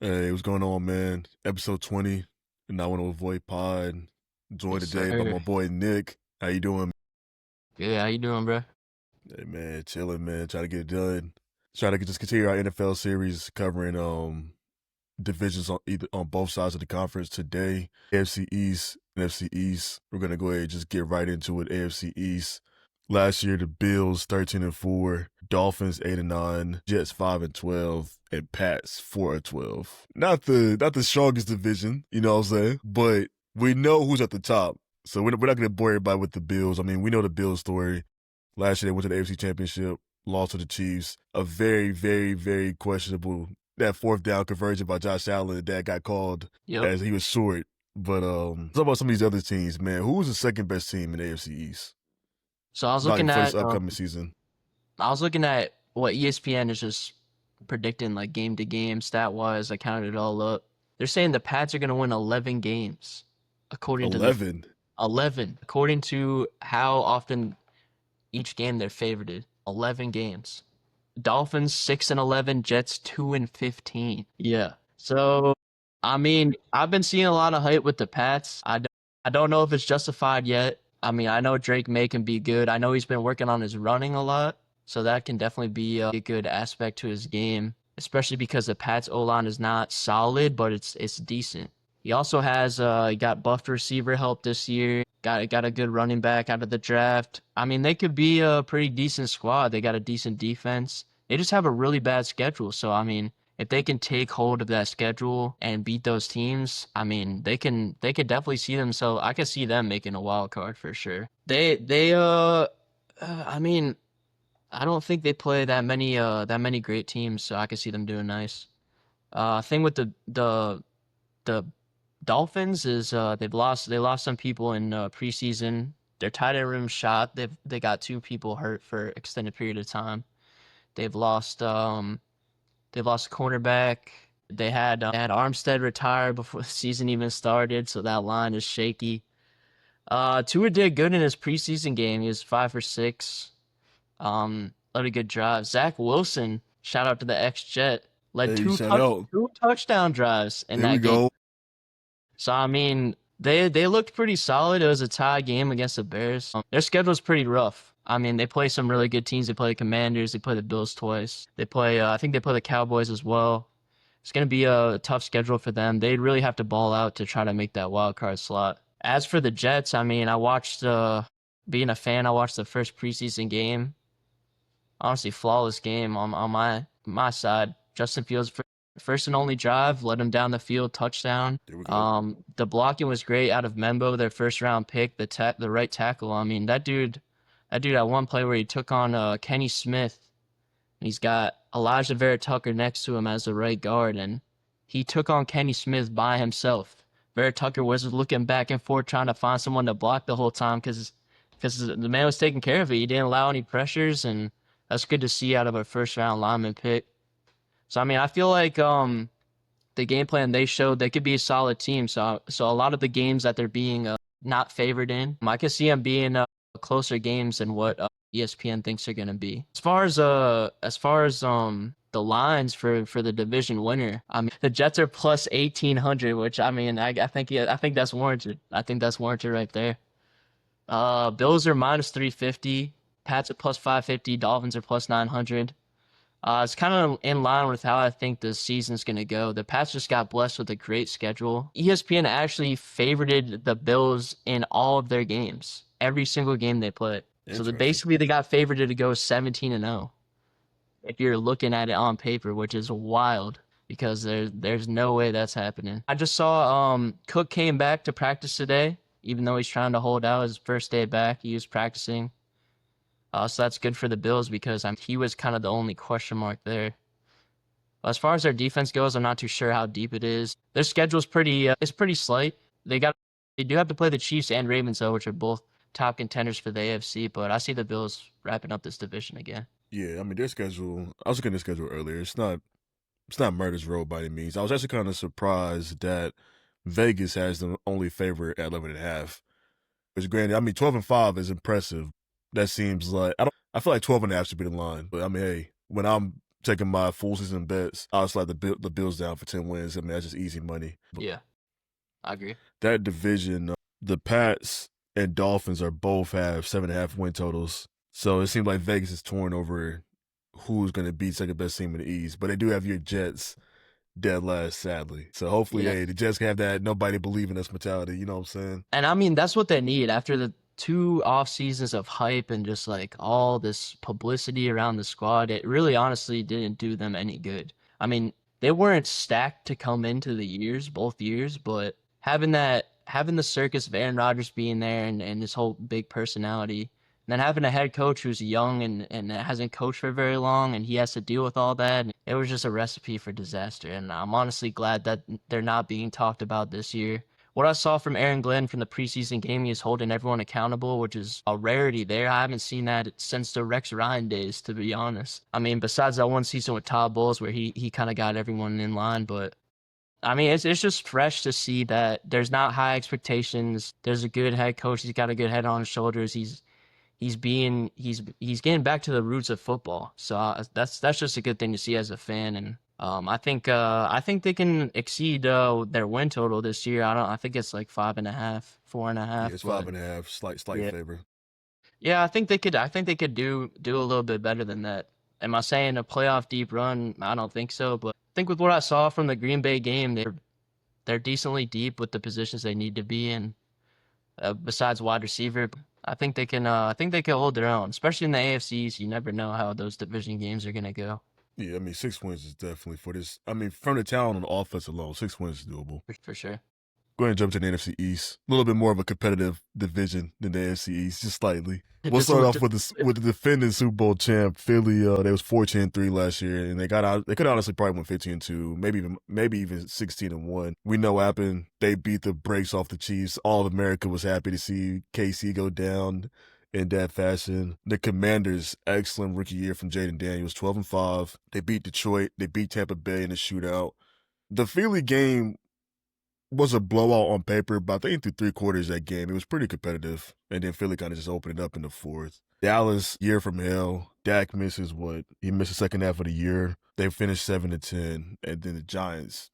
Hey, what's going on, man? Episode 20, and I want to avoid pod. Joined Yes, today by sir. my boy Nick. How you doing? Good. How you doing, bro? Hey, man, chilling, man. Trying to get it done. Trying to just continue our NFL series covering divisions on both sides of the conference today. AFC East, NFC East. We're gonna go ahead and just get right into it. AFC East. Last year, the Bills 13-4, Dolphins 8-9, Jets 5-12, and Pats 4-12. Not the strongest division, you know what I'm saying? But we know who's at the top, so we're not gonna bore everybody with the Bills. I mean, we know the Bills story. Last year, they went to the AFC Championship, lost to the Chiefs. A very, very, very questionable that fourth down conversion by Josh Allen that got called Yep. as he was short. But talk about some of these other teams, man. Who was the second best team in the AFC East? So I was Like looking for this at upcoming season. what ESPN is just predicting, like game to game stat wise. I counted it all up. They're saying the Pats are gonna win 11 games, according to the 11. 11, according to how often each game they're favored. 11 games. Dolphins 6-11, Jets 2-15. Yeah. So I mean, I've been seeing a lot of hype with the Pats. I don't know if it's justified yet. I mean, I know Drake May can be good. I know he's been working on his running a lot, so that can definitely be a good aspect to his game, especially because the Pats O-line is not solid, but it's decent. He also has he got buffed receiver help this year. Got a good running back out of the draft. I mean, they could be a pretty decent squad. They got a decent defense. They just have a really bad schedule. So I mean, if they can take hold of that schedule and beat those teams, I mean, they could definitely see themselves. I could see them making a wild card for sure. I mean, I don't think they play that many great teams, so I could see them doing nice. Thing with the Dolphins is they lost some people in preseason. Their tight end room shot. They got two people hurt for extended period of time. They've lost they've lost cornerback. They had Armstead retire before the season even started, so that line is shaky. Tua did good in his preseason game. He was 5 for 6. Led a good drive. Zach Wilson, shout out to the ex-Jet, led Hey, shout out. two touchdown drives in There we that game. go. So I mean, they looked pretty solid. It was a tie game against the Bears. Their schedule's pretty rough. I mean, they play some really good teams. They play the Commanders. They play the Bills twice. They play, I think they play the Cowboys as well. It's going to be a tough schedule for them. They'd really have to ball out to try to make that wild card slot. As for the Jets, I mean, being a fan, I watched the first preseason game. Honestly, flawless game on my side. Justin Fields first and only drive, led him down the field, touchdown. There we go. The blocking was great out of Membo, their first round pick, the right tackle. I mean, that dude had one play where he took on Kenny Smith. And he's got Elijah Vera Tucker next to him as the right guard, and he took on Kenny Smith by himself. Vera Tucker was looking back and forth trying to find someone to block the whole time because the man was taking care of it. He didn't allow any pressures, and that's good to see out of a first round lineman pick. So I mean, I feel like the game plan they showed, they could be a solid team. So a lot of the games that they're being not favored in, I could see them being closer games than what ESPN thinks they're gonna be. As far as the lines for the division winner, I mean the Jets are plus 1,800, which I mean I think that's warranted. I think that's warranted right there. Bills are minus 350, Pats are plus 550, Dolphins are plus 900. It's kind of in line with how I think the season's going to go. The Pats just got blessed with a great schedule. ESPN actually favorited the Bills in all of their games, every single game they played. So Interesting. they got favorited to go 17-0. If you're looking at it on paper, which is wild because there's no way that's happening. I just saw Cook came back to practice today, even though he's trying to hold out his first day back. He was practicing. So that's good for the Bills because he was kind of the only question mark there. As far as their defense goes, I'm not too sure how deep it is. Their schedule's it's pretty slight. They do have to play the Chiefs and Ravens though, which are both top contenders for the AFC. But I see the Bills wrapping up this division again. Yeah, I mean their schedule. I was looking at their schedule earlier. It's not murder's row by any means. I was actually kind of surprised that Vegas has them only favorite at 11.5. Which granted, I mean 12-5 is impressive. That seems like I feel like 12.5 should be the line. But I mean, hey, when I'm taking my full season bets, I'll slide the Bills down for 10 wins. I mean, that's just easy money. But Yeah, I agree. that division, the Pats and Dolphins are both have 7.5 win totals. So it seems like Vegas is torn over who's going to be second best team in the East. But they do have your Jets dead last, sadly. So hopefully, Yeah. hey, the Jets can have that nobody believe in us mentality. You know what I'm saying? And I mean, that's what they need after the 2 off seasons of hype and just like all this publicity around the squad. It really honestly didn't do them any good. I mean, they weren't stacked to come into the years, both years, but having the circus of Aaron Rodgers being there and this whole big personality, and then having a head coach who's young and hasn't coached for very long and he has to deal with all that. It was just a recipe for disaster. And I'm honestly glad that they're not being talked about this year. What I saw from Aaron Glenn from the preseason game, he's holding everyone accountable, which is a rarity there. I haven't seen that since the Rex Ryan days, to be honest. I mean, besides that one season with Todd Bowles where he kind of got everyone in line, but I mean, it's just fresh to see that there's not high expectations. There's a good head coach. He's got a good head on his shoulders. He's getting back to the roots of football. So that's just a good thing to see as a fan. And I think they can exceed their win total this year. I think it's like 5.5, four and a Yeah, half. it's But 5.5, slight yeah, favor. yeah, I think they could. I think they could do a little bit better than that. Am I saying a playoff deep run? I don't think so. But I think with what I saw from the Green Bay game, they're decently deep with the positions they need to be in. Besides wide receiver, I think they can. I think they can hold their own, especially in the AFC East. You never know how those division games are gonna go. Yeah, I mean, 6 wins is definitely for this. I mean, from the talent on the offense alone, 6 wins is doable. For sure. Go ahead and jump to the NFC East. A little bit more of a competitive division than the AFC East, just slightly. We'll Just, start off with the defending Super Bowl champ Philly. They was 14-3 last year, and they got out. They could honestly probably win 15-2, maybe even 16-1. We know what happened. They beat the brakes off the Chiefs. All of America was happy to see KC go down in that fashion. The Commanders, excellent rookie year from Jaden Daniels, 12-5. They beat Detroit. They beat Tampa Bay in the shootout. The Philly game was a blowout on paper, but I think through 3 quarters of that game, it was pretty competitive. And then Philly kind of just opened it up in the fourth. Dallas, year from hell. Dak misses what? He missed the second half of the year. They finished 7-10. And then the Giants,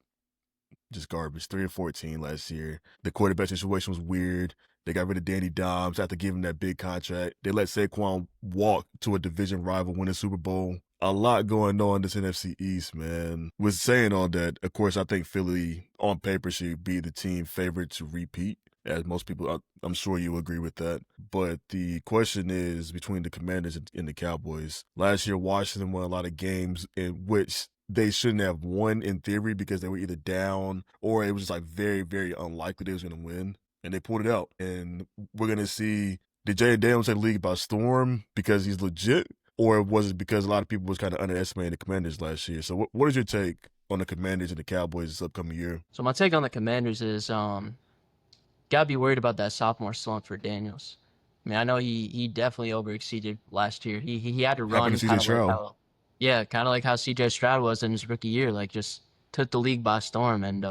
just garbage. 3-14 last year. The quarterback situation was weird. They got rid of Danny Dimes after giving him that big contract. They let Saquon walk to a division rival, win a Super Bowl. A lot going on in this NFC East, man. With saying all that, of course, I think Philly, on paper, should be the team favorite to repeat. As most people, I'm sure you agree with that. But the question is between the Commanders and the Cowboys. Last year, Washington won a lot of games in which they shouldn't have won in theory because they were either down or it was just like very, very unlikely they was going to win. And they pulled it out. And we're going to see, did Jay Daniels take the league by storm because he's legit? Or was it because a lot of people was kind of underestimating the Commanders last year? So what is your take on the Commanders and the Cowboys this upcoming year? So my take on the Commanders is gotta be worried about that sophomore slump for Daniels. I mean, I know he definitely overexceeded last year. He had to Happened run to CJ kind of like Stroud. how kind of like how CJ Stroud was in his rookie year, like just took the league by storm. And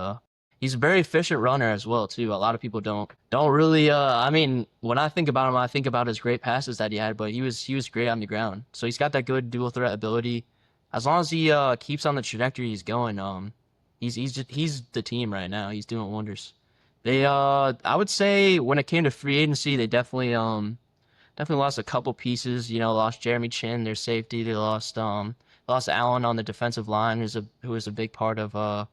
he's a very efficient runner as well too. A lot of people don't really. I mean, when I think about him, I think about his great passes that he had, but he was great on the ground. So he's got that good dual threat ability. As long as he keeps on the trajectory he's going, he's the team right now. He's doing wonders. They I would say when it came to free agency, they definitely lost a couple pieces. You know, lost Jeremy Chin, their safety. They lost Allen on the defensive line, who was a big part of the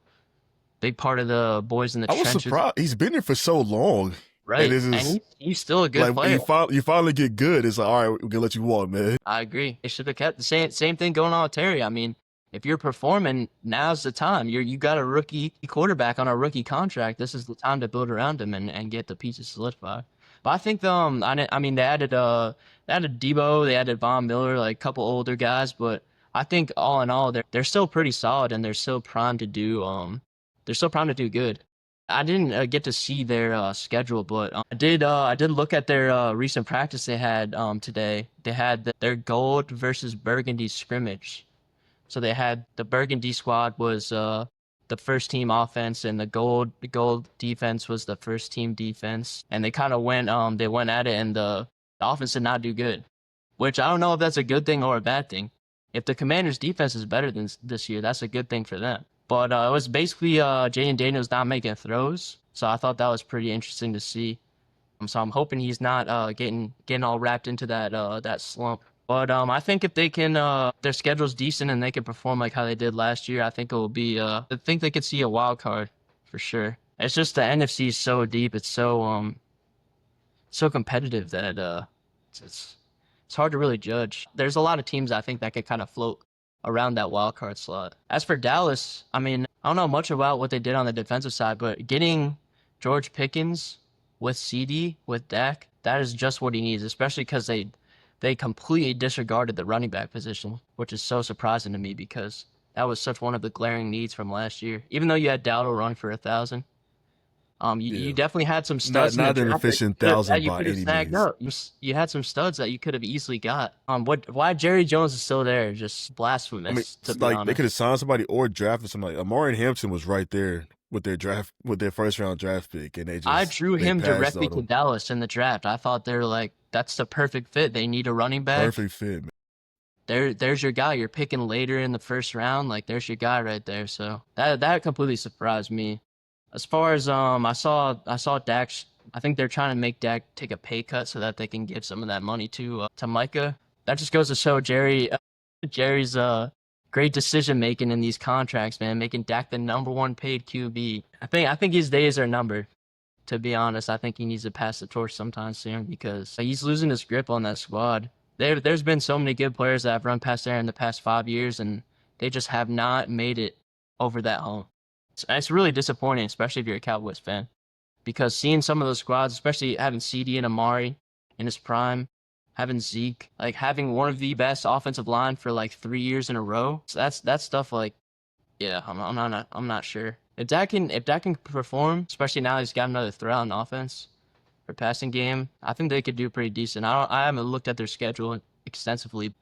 boys in the I was trenches. surprised. He's been there for so long. And Right. this And is he's still a good like player. you finally get good. It's like, all right, we're going to let you walk, man. I agree. They should have kept the same thing going on with Terry. I mean, if you're performing, now's the time. You got a rookie quarterback on a rookie contract. This is the time to build around him and get the pieces solidified. But I think I mean they added Debo, they added Von Miller, like a couple older guys, but I think all in all they're still pretty solid and they're still primed to do good. I didn't get to see their schedule, but I did look at their recent practice they had today. They had their gold versus burgundy scrimmage. So they had the burgundy squad was the first team offense, and the gold defense was the first team defense. And they kind of went at it, and the offense did not do good. Which I don't know if that's a good thing or a bad thing. If the Commanders' defense is better than this year, that's a good thing for them. But it was basically Jaden Daniels not making throws, so I thought that was pretty interesting to see. So I'm hoping he's not getting all wrapped into that slump. But I think if they can, their schedule's decent and they can perform like how they did last year, I think it will be. I think they could see a wild card for sure. It's just the NFC is so deep. It's so competitive that it's it's hard to really judge. There's a lot of teams I think that could kind of float around that wild card slot. As for Dallas, I mean, I don't know much about what they did on the defensive side, but getting George Pickens with CD with Dak, that is just what he needs, especially because they completely disregarded the running back position, which is so surprising to me because that was such one of the glaring needs from last year. Even though you had Dowdle run for 1,000, you Yeah, definitely had some not studs in the not an draft efficient that thousand you by could have any snagged means. up. You had some studs that you could have easily got. Why Jerry Jones is still there? Just I mean, blasphemous, to it's be like they could have honest. signed somebody or drafted somebody. Amari Hampton was right there with their first round draft pick, and I drew they him passed directly on to him. Dallas in the draft. I thought they were like, that's the perfect fit. They need a running back. Perfect fit, man. There's your guy. You're picking later in the first round. Like, there's your guy right there. So that completely surprised me. As far as I saw Dak. I think they're trying to make Dak take a pay cut so that they can give some of that money to Micah. That just goes to show Jerry's great decision making in these contracts, man, making Dak the number one paid QB. I think his days are numbered. To be honest, I think he needs to pass the torch sometime soon because he's losing his grip on that squad. There's been so many good players that have run past there in the past 5 years, and they just have not made it over that hump. It's really disappointing, especially if you're a Cowboys fan, because seeing some of those squads, especially having CD and Amari in his prime, having Zeke, like having one of the best offensive line for like 3 years in a row, so that's stuff like, yeah, I'm not sure. If Dak can perform, especially now he's got another threat on offense for passing game, I think they could do pretty decent. I haven't looked at their schedule extensively.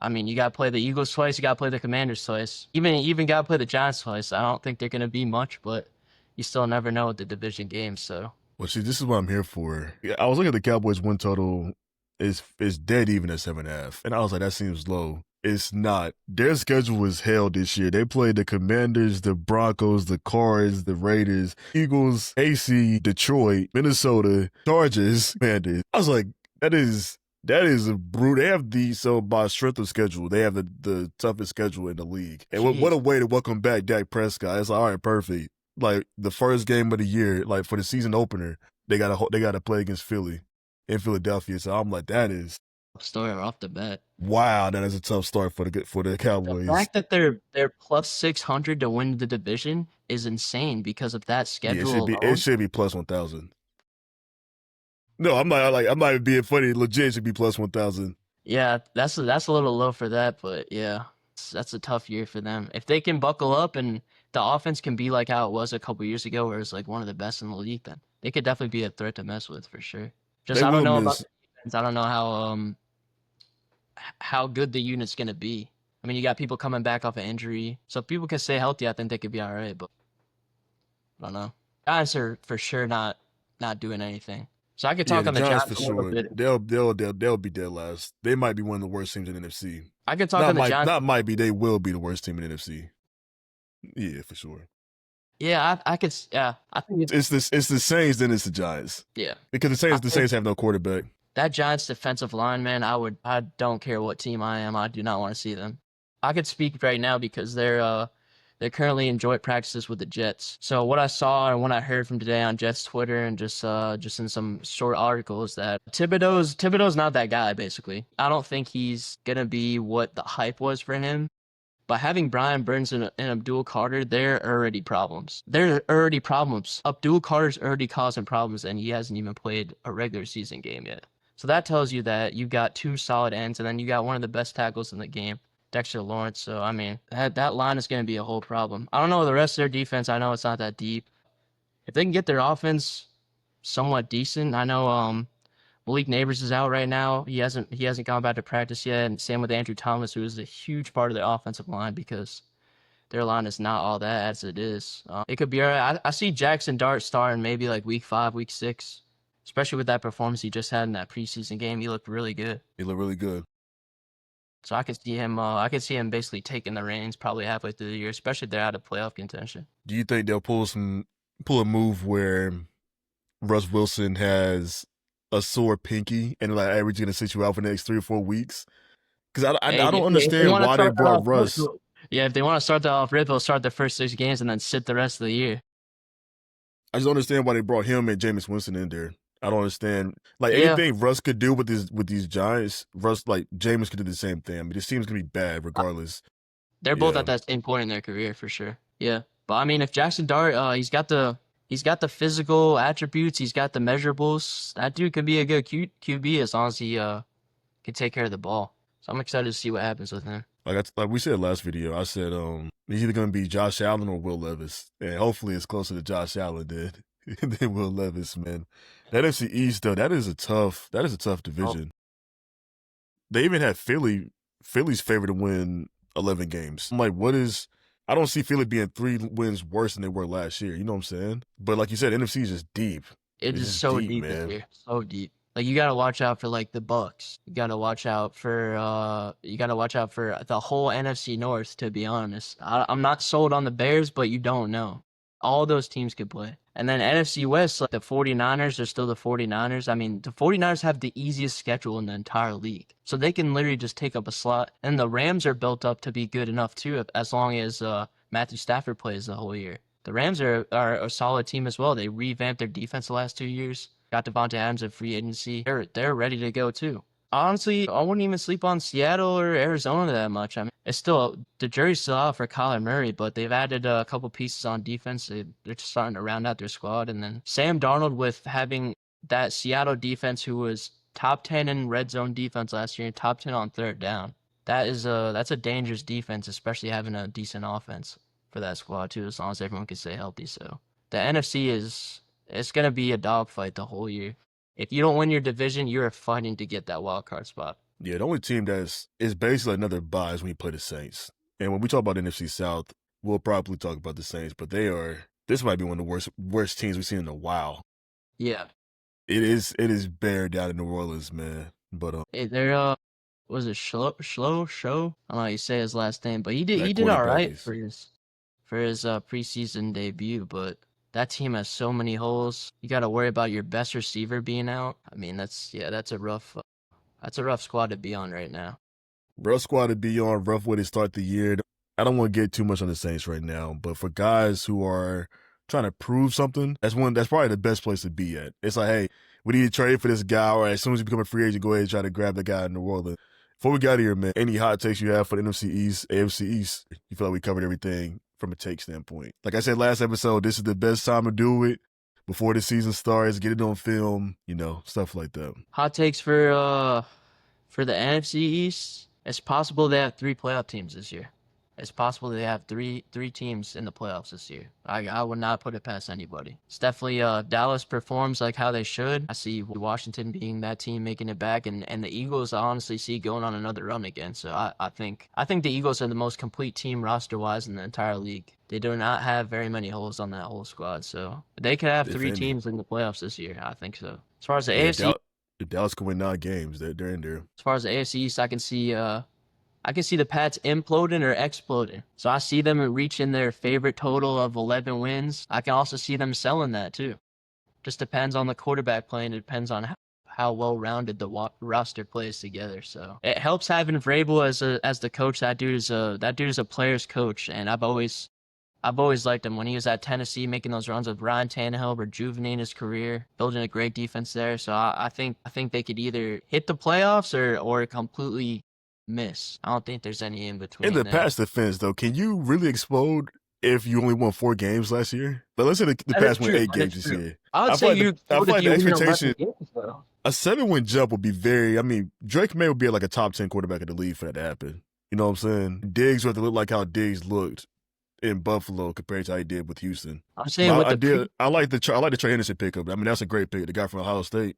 I mean, you got to play the Eagles twice, you got to play the Commanders twice, even got to play the Giants twice. I don't think they're gonna be much, but you still never know with the division games. So Well, see, this is what I'm here for. Yeah, I was looking at the Cowboys' win total is dead even at 7.5, and I was like, that seems low. It's not. Their schedule was hell this year. They played the Commanders, the Broncos, the Cards, the Raiders, Eagles, AC, Detroit, Minnesota, Chargers, Commanders. I was like, that is a brute. They have by strength of schedule, they have the toughest schedule in the league. And what jeez. a way to welcome back Dak Prescott. It's like, all right, perfect. Like the first game of the year, like for the season opener, they got to play against Philly in Philadelphia. So I'm like, that is Story off the bat. wow. That is a tough start for the The Cowboys. fact that they're plus 600 to win the division is insane because of that Yeah, schedule it alone. should be plus 1,000. No, I'm not even being funny. Legit, it should be plus 1,000. Yeah, that's a little low for that, but yeah, that's a tough year for them. If they can buckle up and the offense can be like how it was a couple years ago, where it's like one of the best in the league, then they could definitely be a threat to mess with for sure. Just They I don't will know about miss. the defense. I don't know how good the unit's gonna be. I mean, you got people coming back off an injury, so if people can stay healthy, I think they could be all right. But I don't know. Giants are for sure not doing anything. So I could Yeah, talk the on the Giants for Giants a little sure. bit. They'll be dead last. They might be one of the worst teams in the NFC. I could talk Not on the might Giants. not might be. They will be the worst team in the NFC. Yeah, for sure. Yeah, I could. Yeah, I think It's the Saints, then it's the Giants. yeah. Because I the think Saints have no quarterback. that Giants defensive line, man, I don't care what team I am, I do not want to see them. I could speak right now because they're currently in joint practices with the Jets. So what I saw and what I heard from today on Jets Twitter and just in some short articles that Thibodeau's not that guy basically. I don't think he's gonna be what the hype was for him. But having Brian Burns and Abdul Carter, there are already problems. There are already problems. Abdul Carter's already causing problems, and he hasn't even played a regular season game yet. So that tells you that you've got two solid ends, and then you got one of the best tackles in the game, Dexter Lawrence. So, I mean, that line is going to be a whole problem. I don't know the rest of their defense. I know it's not that deep. If they can get their offense somewhat decent, I know Malik Neighbors is out right now. He hasn't gone back to practice yet, and same with Andrew Thomas, who is a huge part of their offensive line because their line is not all that as it is. It could be all right. I see Jackson Dart starting maybe like week 5, week 6, especially with that performance he just had in that preseason game. He looked really good. They look really good. So I could see him basically taking the reins probably halfway through the year, especially if they're out of playoff contention. Do you think they'll pull a move where Russ Wilson has a sore pinky and like, hey, we're just gonna sit you out for the next 3 or 4 weeks? Because Hey, I don't if they understand want to why they start that brought off, Russ. yeah, if they want to start that off rip, they'll start the first 6 games and then sit the rest of the year. I just don't understand why they brought him and Jameis Winston in there. I don't understand. Like Yeah, anything Russ could do with these Giants, Russ like Jameis could do the same thing. I mean, this team's gonna be bad regardless. they're both Yeah, at that same point in their career for sure. Yeah, but I mean, if Jackson Dart, he's got the physical attributes, he's got the measurables. That dude could be a good QB as long as he can take care of the ball. So I'm excited to see what happens with him. like we said last video, I said he's either gonna be Josh Allen or Will Levis, and hopefully it's closer to Josh Allen than Will Levis. Man, that NFC East though, that is a tough Oh, division. They even had Philly's favored to win 11 games. I'm like, what is? I don't see Philly being 3 wins worse than they were last year. You know what I'm saying? But like you said, NFC is just deep. it It's is just so deep, deep this man. year, so deep. Like you gotta watch out for like the Bucks. You gotta watch out for the whole NFC North. To be honest, I'm not sold on the Bears, but you don't know. All those teams could play. And then NFC West, like the 49ers are still the 49ers. I mean, the 49ers have the easiest schedule in the entire league. So they can literally just take up a slot. And the Rams are built up to be good enough too, as long as Matthew Stafford plays the whole year. The Rams are a solid team as well. They revamped their defense the last 2 years. Got Devontae Adams at free agency. They're ready to go too. Honestly, I wouldn't even sleep on Seattle or Arizona that much. I mean, it's still the jury's still out for Kyler Murray, but they've added a couple pieces on defense. They're just starting to round out their squad, and then Sam Darnold with having that Seattle defense, who was top 10 in red zone defense last year and top 10 on third down. That's a dangerous defense, especially having a decent offense for that squad too, as long as everyone can stay healthy. So the NFC is it's gonna be a dogfight the whole year. If you don't win your division, you're fighting to get that wild card spot. Yeah, the only team that's is basically another bye is when you play the Saints. And when we talk about NFC South, we'll probably talk about the Saints, but they are this might be one of the worst teams we've seen in a while. Yeah, It is bare down in New Orleans, man. But they're was it Show? I don't know how you say his last name, but that he did all quarterback right is for his preseason debut. But that team has so many holes. You got to worry about your best receiver being out. I mean, that's a rough squad to be on right now. rough squad to be on, rough way to start the year. I don't want to get too much on the Saints right now, but for guys who are trying to prove something, that's probably the best place to be at. It's like, hey, we need to trade for this guy, or as soon as you become a free agent, go ahead and try to grab the guy in New Orleans. Before we got here, man, any hot takes you have for the NFC East, AFC East? You feel like we covered everything from a take standpoint. Like I said last episode, this is the best time to do it before the season starts. Get it on film, stuff like that. Hot takes for the NFC East. It's possible they have 3 playoff teams this year. It's possible they have three teams in the playoffs this year. I would not put it past anybody. It's definitely Dallas performs like how they should. I see Washington being that team making it back, and the Eagles I honestly see going on another run again. So I think the Eagles are the most complete team roster wise in the entire league. They do not have very many holes on that whole squad, so they could have If three any. teams in the playoffs this year. I think so. As far as the Yeah, AFC, if Dallas can win 9 games, they're in there. as far as the AFC East, I can see the Pats imploding or exploding. So I see them reaching their favorite total of 11 wins. I can also see them selling that too. Just depends on the quarterback playing. It depends on how well-rounded the roster plays together. So it helps having Vrabel as the coach. That dude is a player's coach, and I've always liked him when he was at Tennessee, making those runs with Ryan Tannehill, rejuvenating his career, building a great defense there. So I think they could either hit the playoffs or completely miss. I don't think there's any in In between the there. past defense, though, can you really explode if you only won 4 games last year? But let's say the That is Pats won true. 8 games That is this true. year. I would I feel say like you I feel if like you the win 11 expectation, games though. a 7-win jump would be very. I mean, Drake May would be like a top 10 quarterback in the league for that to happen. You know what I'm saying? Diggs would have to look like how Diggs looked in Buffalo compared to how he did with Houston. I'm saying But with the pre I like the Trey Henderson pickup. I mean, that's a great pick. The guy from Ohio State.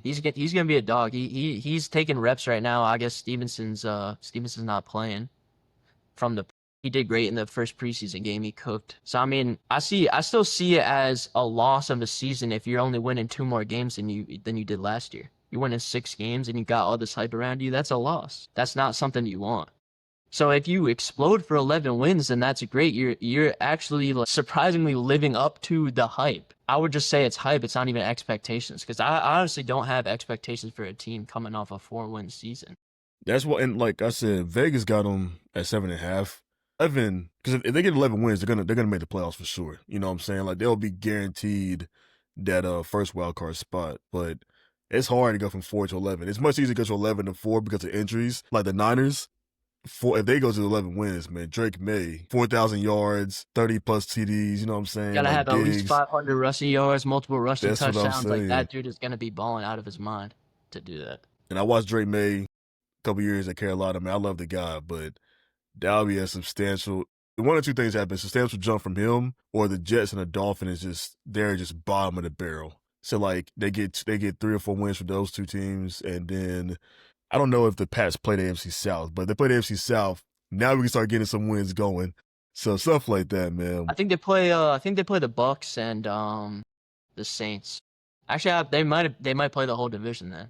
he's gonna be a dog. He's taking reps right now. I guess Stevenson's not playing from the he did great in the first preseason game. He cooked. So I mean, I still see it as a loss of the season if you're only winning 2 more games than you did last year. you win in 6 games and you got all this hype around you, that's a loss. That's not something you want. So if you explode for 11 wins, then that's great. You're actually like surprisingly living up to the hype. I would just say it's hype. It's not even expectations, because I honestly don't have expectations for a team coming off a 4-win season. That's what, and like I said, Vegas got them at 7.5. 11, because if they get 11 wins, they're gonna make the playoffs for sure. You know what I'm saying? Like they'll be guaranteed that first wild card spot. But it's hard to go from 4 to 11. It's much easier to go from 11 to 4 because of injuries. Like the Niners, if they go to 11 wins, man, Drake May, 4,000 yards, 30 plus TDs. You know what I'm saying? Gotta Like have at least Diggs. 500 rushing yards, multiple rushing That's what I'm touchdowns. Like saying. that dude is gonna be balling out of his mind to do that. And I watched Drake May a couple years at Carolina. Man, I love the guy, but that'll be a substantial. One or two things happen: substantial jump from him, or the Jets and the Dolphins they're just bottom of the barrel. So like they get 3 or 4 wins from those two teams, and then I don't know if the Pats play the AFC South, but they play the AFC South. Now we can start getting some wins going. So stuff like that, man. I think they play. I think they play the Bucks and the Saints. Actually, they might play the whole division then.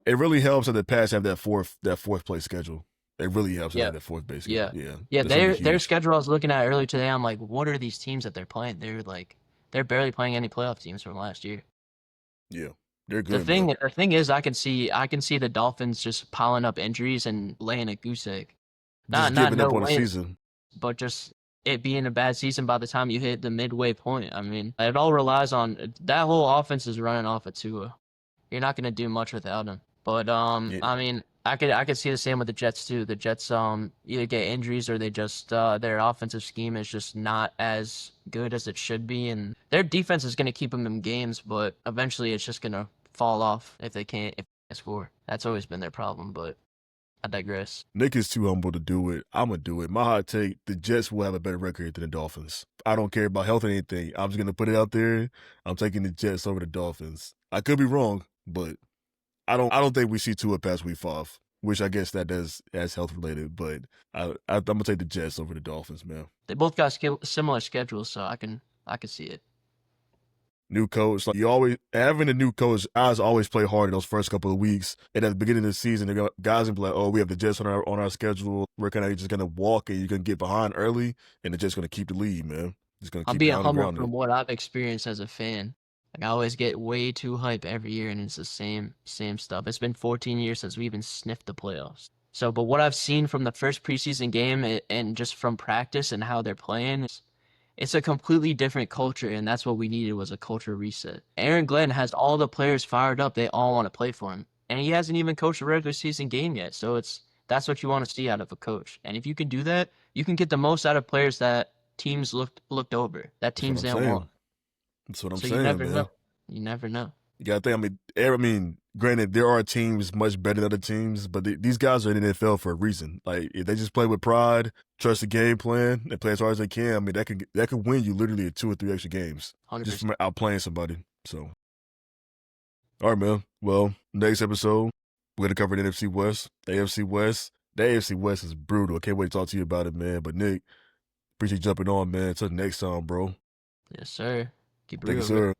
It really helps that the Pats have that fourth place schedule. It really helps that fourth base schedule. Yeah. Their Their schedule I was looking at earlier today. I'm like, what are these teams that they're playing? They're barely playing any playoff teams from last year. Yeah, they're good. The thing is, I can see the Dolphins just piling up injuries and laying a goose egg. Just Not giving no up on the wins, season. but just it being a bad season by the time you hit the midway point. I mean, it all relies on that whole offense is running off of Tua. You're not going to do much without him. But I mean, I could see the same with the Jets too. The Jets either get injuries or they just their offensive scheme is just not as good as it should be, and their defense is going to keep them in games, but eventually it's just going to fall off if they can't score. That's always been their problem, but I digress. Nick is too humble to do it. I'm going to do it. My hot take, the Jets will have a better record than the Dolphins. I don't care about health or anything. I'm just going to put it out there. I'm taking the Jets over the Dolphins. I could be wrong, but I don't think we see Tua past week 5, which I guess that's health related, but I'm going to take the Jets over the Dolphins, man. They both got similar schedules, so I can see it. New coach, like having a new coach, guys always play hard in those first couple of weeks. And at the beginning of the season, the guys will be like, "Oh, we have the Jets on our schedule. We're kind of just gonna walk, and you're gonna get behind early, and the Jets gonna keep the lead, man. Just gonna keep I'm being humble ground from what I've experienced as a fan. Like I always get way too hype every year, and it's the same stuff. It's been 14 years since we even sniffed the playoffs. So, but what I've seen from the first preseason game and just from practice and how they're playing, it's a completely different culture, and that's what we needed was a culture reset. Aaron Glenn has all the players fired up. They all want to play for him, and he hasn't even coached a regular season game yet. So that's what you want to see out of a coach. And if you can do that, you can get the most out of players that teams looked over, that teams didn't want. That's what I'm so saying, you never man. know. You never know. You got to think. I mean, granted, there are teams much better than other teams, but these guys are in the NFL for a reason. Like, if they just play with pride, trust the game plan, and play as hard as they can, I mean, that could win you literally 2 or 3 extra games 100%. just from outplaying somebody. So, all right, man. Well, next episode, we're gonna cover the NFC West, AFC West. The AFC West is brutal. I can't wait to talk to you about it, man. But Nick, appreciate you jumping on, man. Until next time, bro. Yes, sir. Keep it Thank you, real, sir.